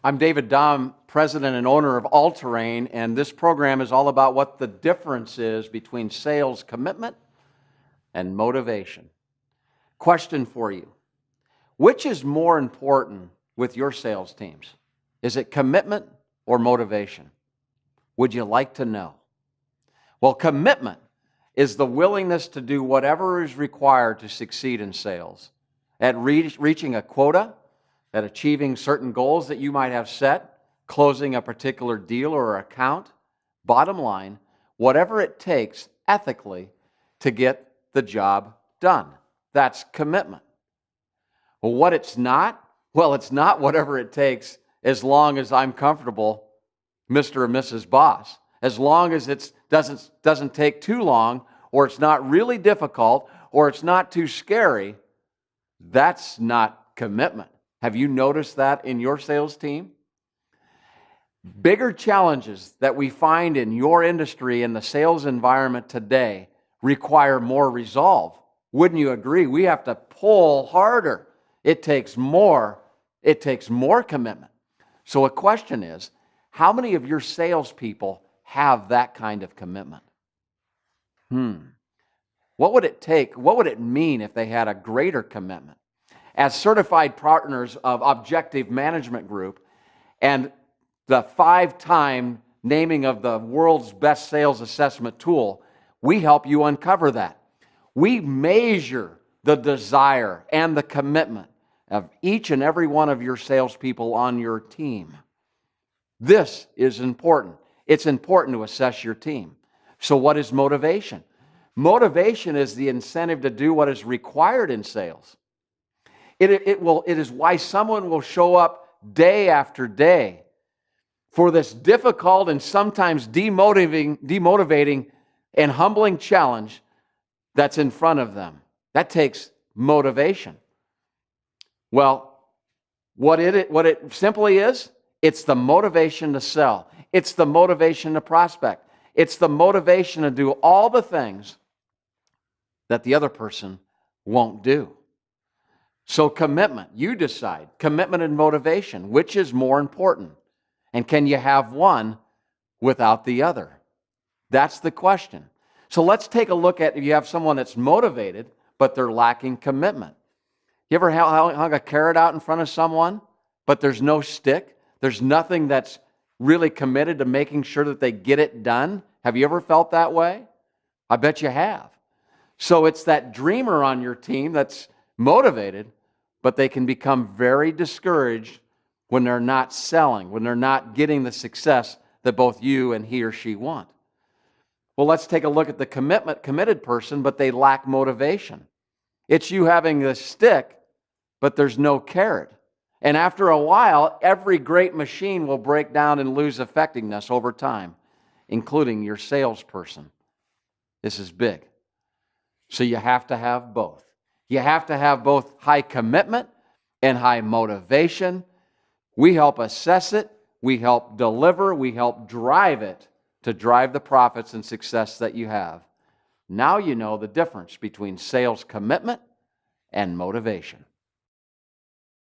I'm David Dahm, president and owner of All Terrain, and this program is all about what the difference is between sales commitment and motivation. Question for you. Which is more important with your sales teams? Is it commitment or motivation? Would you like to know? Well, commitment is the willingness to do whatever is required to succeed in sales. At reaching a quota, at achieving certain goals that you might have set, closing a particular deal or account. Bottom line, whatever it takes ethically to get the job done. That's commitment. Well, what it's not? Well, it's not whatever it takes as long as I'm comfortable, Mr. or Mrs. Boss. As long as it doesn't take too long, or it's not really difficult, or it's not too scary, that's not commitment. Have you noticed that in your sales team? Bigger challenges that we find in your industry, in the sales environment today, require more resolve. Wouldn't you agree? We have to pull harder. It takes more commitment. So a question is, how many of your salespeople have that kind of commitment? What would it take? What would it mean if they had a greater commitment? As certified partners of Objective Management Group and the 5-time naming of the world's best sales assessment tool, we help you uncover that. We measure the desire and the commitment of each and every one of your salespeople on your team. This is important. It's important to assess your team. So what is motivation? Motivation is the incentive to do what is required in sales. It is why someone will show up day after day for this difficult and sometimes demotivating and humbling challenge that's in front of them. That takes motivation. Well, what it simply is, it's the motivation to sell. It's the motivation to prospect. It's the motivation to do all the things that the other person won't do. So commitment, you decide. Commitment and motivation, which is more important? And can you have one without the other? That's the question. So let's take a look at if you have someone that's motivated, but they're lacking commitment. You ever hung a carrot out in front of someone, but there's no stick? There's nothing that's really committed to making sure that they get it done? Have you ever felt that way? I bet you have. So it's that dreamer on your team that's motivated, but they can become very discouraged when they're not selling, when they're not getting the success that both you and he or she want. Well, let's take a look at the committed person, but they lack motivation. It's you having the stick, but there's no carrot. And after a while, every great machine will break down and lose effectiveness over time, including your salesperson. This is big. So you have to have both. You have to have both high commitment and high motivation. We help assess it, we help deliver, we help drive it to drive the profits and success that you have. Now you know the difference between sales commitment and motivation.